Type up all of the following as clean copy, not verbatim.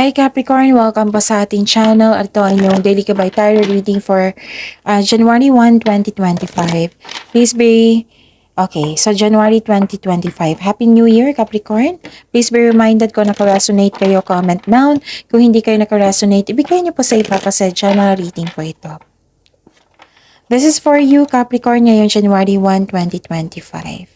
Hi Capricorn, welcome po sa ating channel. Ito ay inyong daily kabay tarot reading for January 1, 2025. Please be so January 2025. Happy New Year Capricorn. Please be reminded kung naka-resonate kayo, comment down. Kung hindi kayo naka-resonate, ibigay niyo po sa iba kasi channel reading po ito. This is for you Capricorn ngayon January 1, 2025.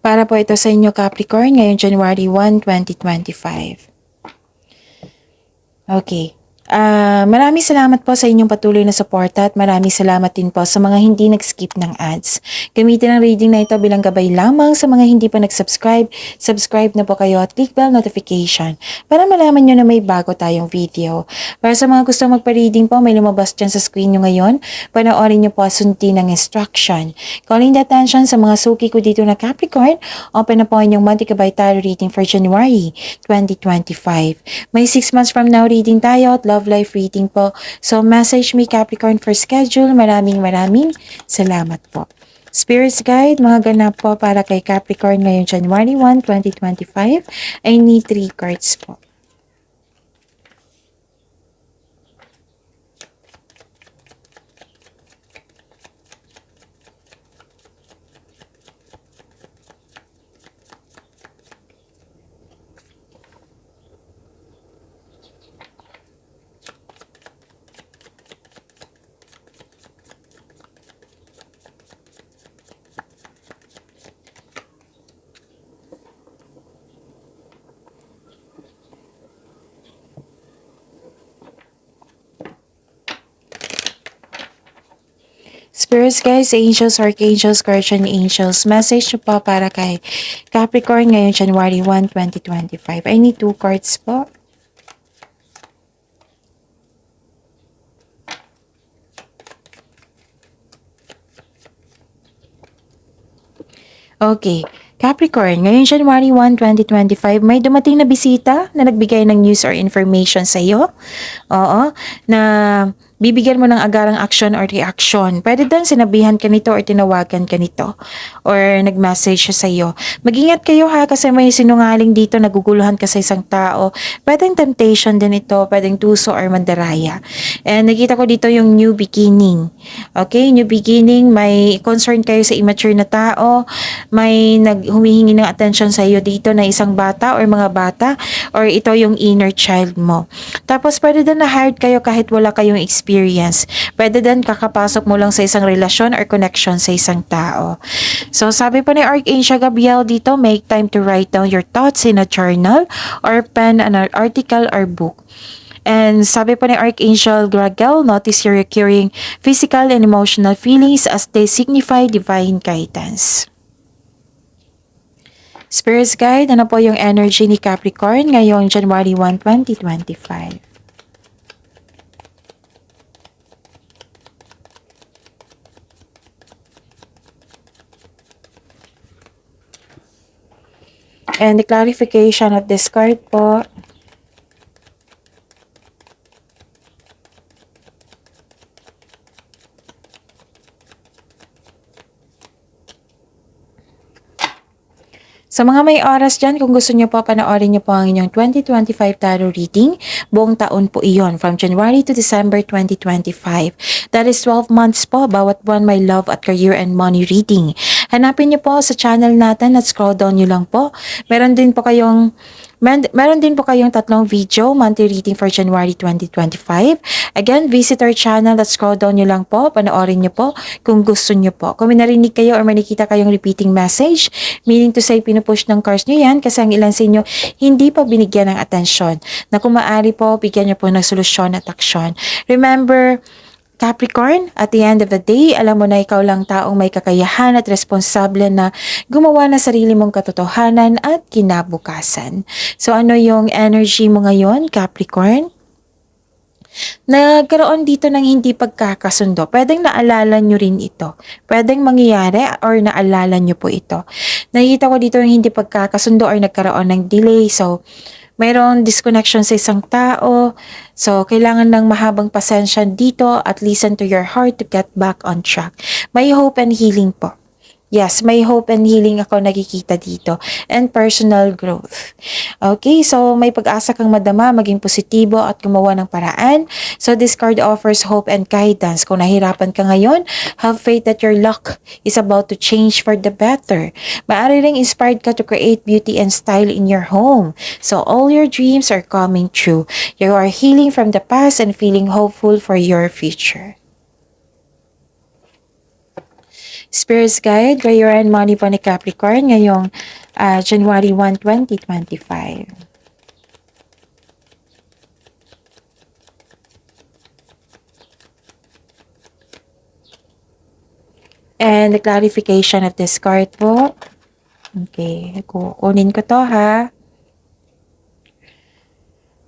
Para po ito sa inyo Capricorn ngayong January 1, 2025. Okay. Maraming salamat po sa inyong patuloy na suporta at maraming salamat din po sa mga hindi nag-skip ng ads. Gamitin ang reading na ito bilang gabay lamang sa mga hindi pa nag-subscribe. Subscribe na po kayo at click bell notification para malaman nyo na may bago tayong video. Para sa mga gusto magpa-reading po, may lumabas dyan sa screen nyo ngayon. Panoorin nyo po sundin ng instruction. Calling the attention sa mga suki ko dito na Capricorn, open na po inyong monthly gabay tarot reading for January 2025. May 6 months from now reading tayo at love life reading po. So message me Capricorn for schedule. Maraming salamat po. Spirits Guide, mga ganap po para kay Capricorn ngayong January 1, 2025. I need 3 cards po. Spirits guys, angels, archangels, guardian angels, message nyo po para kay Capricorn ngayong January 1, 2025. I need 2 cards po. Okay. Capricorn, ngayong January 1, 2025, may dumating na bisita na nagbigay ng news or information sa iyo. Oo, na bibigyan mo ng agarang action or reaction. Pwede din sinabihan ka nito or tinawagan ka nito or nag-message siya sa iyo. Mag-ingat kayo ha kasi may sinungaling dito, naguguluhan ka sa isang tao. Pwedeng temptation din ito, pwedeng tuso or mandaraya. And nakita ko dito yung new beginning. Okay, new beginning, may concern kayo sa immature na tao, may humihingi ng attention sa iyo dito na isang bata or mga bata or ito yung inner child mo. Tapos pwede din na hired kayo kahit wala kayong experience. Pwede din kakapasok mo lang sa isang relasyon or connection sa isang tao. So sabi po ni Archangel Gabriel dito, make time to write down your thoughts in a journal or pen an article or book. And sabi po ni Archangel Gabriel, notice your recurring physical and emotional feelings as they signify divine guidance. Spirits Guide, ano po yung energy ni Capricorn ngayong January 1, 2025? And the clarification of this card po. Sa mga may oras dyan, kung gusto nyo po, panoorin nyo po ang inyong 2025 tarot reading. Buong taon po iyon, from January to December 2025. That is 12 months po, bawat buwan may love at career and money reading. Hanapin nyo po sa channel natin at scroll down nyo lang po. Meron din po kayong 3 video, monthly reading for January 2025. Again, visit our channel at scroll down nyo lang po, panoorin nyo po kung gusto nyo po. Kung may narinig kayo or may nakita kayong repeating message, meaning to say pinupush ng cards nyo yan kasi ang ilan sa inyo hindi pa binigyan ng atensyon. Na kung maaari po, bigyan nyo po ng solusyon at aksyon. Remember, Capricorn, at the end of the day, alam mo na ikaw lang taong may kakayahan at responsable na gumawa ng sarili mong katotohanan at kinabukasan. So ano yung energy mo ngayon, Capricorn? Nagkaroon dito ng hindi pagkakasundo. Pwedeng naalala nyo rin ito. Pwedeng mangyayari or naalala nyo po ito. Nakikita ko dito yung hindi pagkakasundo or nagkaroon ng delay. So, mayroong disconnection sa isang tao. So, kailangan ng mahabang pasensya dito at listen to your heart to get back on track. May hope and healing po. Yes, may hope and healing ako nakikita dito. And personal growth. Okay, so may pag-asa kang madama, maging positibo at gumawa ng paraan. So this card offers hope and guidance. Kung nahirapan ka ngayon, have faith that your luck is about to change for the better. Maaari ring inspired ka to create beauty and style in your home. So all your dreams are coming true. You are healing from the past and feeling hopeful for your future. Spirit's Guide, Career and Money po ni Capricorn ngayong January 1, 2025. And the clarification of this card po. Okay, kukunin ko to ha.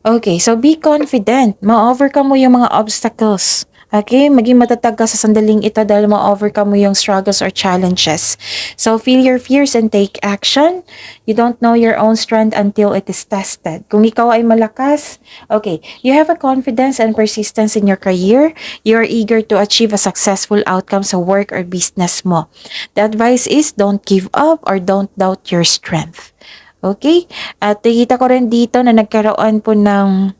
Okay, so be confident. Ma-overcome mo yung mga obstacles. Okay, maging matatag ka sa sandaling ito dahil ma-overcome mo yung struggles or challenges. So, feel your fears and take action. You don't know your own strength until it is tested. Kung ikaw ay malakas, okay, you have a confidence and persistence in your career. You are eager to achieve a successful outcome sa work or business mo. The advice is don't give up or don't doubt your strength. Okay? At nakita ko rin dito na nagkaroon po ng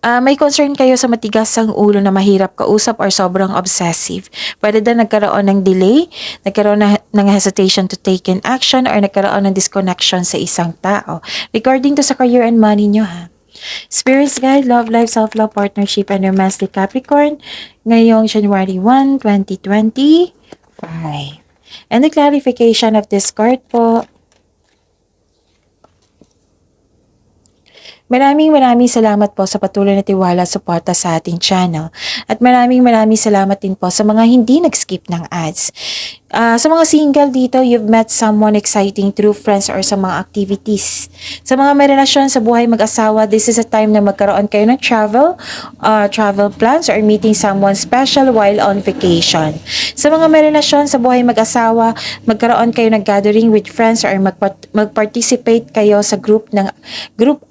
may concern kayo sa matigas ang ulo na mahirap kausap or sobrang obsessive. Pwede din nagkaroon ng delay, nagkaroon ng hesitation to take in action, or nagkaroon ng disconnection sa isang tao. Regarding to sa career and money nyo ha. Spirit's Guide, Love Life, Self-Love, Partnership, and Romance ni Capricorn ngayong January 1, 2025. And the clarification of this card po. Maraming salamat po sa patuloy na tiwala at suporta sa ating channel. At maraming salamat din po sa mga hindi nag-skip ng ads. Sa mga single dito, you've met someone exciting through friends or sa mga activities. Sa mga may relasyon sa buhay mag-asawa, this is a time na magkaroon kayo ng travel plans or meeting someone special while on vacation. Sa mga may relasyon sa buhay mag-asawa, magkaroon kayo ng gathering with friends or mag-participate kayo sa group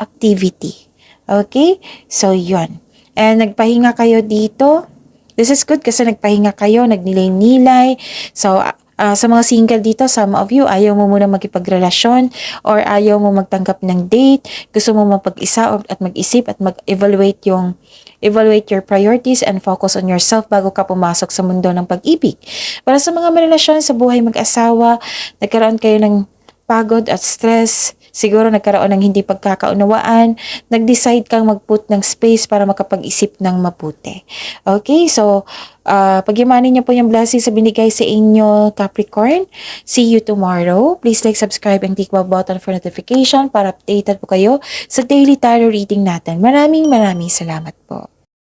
activity. Okay? So, yun. And nagpahinga kayo dito. This is good kasi nagpahinga kayo, nagnilay-nilay. So, sa mga single dito, some of you, ayaw mo muna makipagrelasyon or ayaw mo magtanggap ng date. Gusto mo mapag-isa at mag-isip at mag-evaluate your priorities and focus on yourself bago ka pumasok sa mundo ng pag-ibig. Para sa mga may relasyon sa buhay mag-asawa, nagkaroon kayo ng pagod at stress, siguro nagkaroon ng hindi pagkakaunawaan, nag-decide kang mag-put ng space para makapag-isip ng mabuti. Okay, so pag-imanin niyo po yung blessings sa binigay sa inyo, Capricorn. See you tomorrow. Please like, subscribe, and click the button for notification para updated po kayo sa daily tarot reading natin. Maraming salamat po.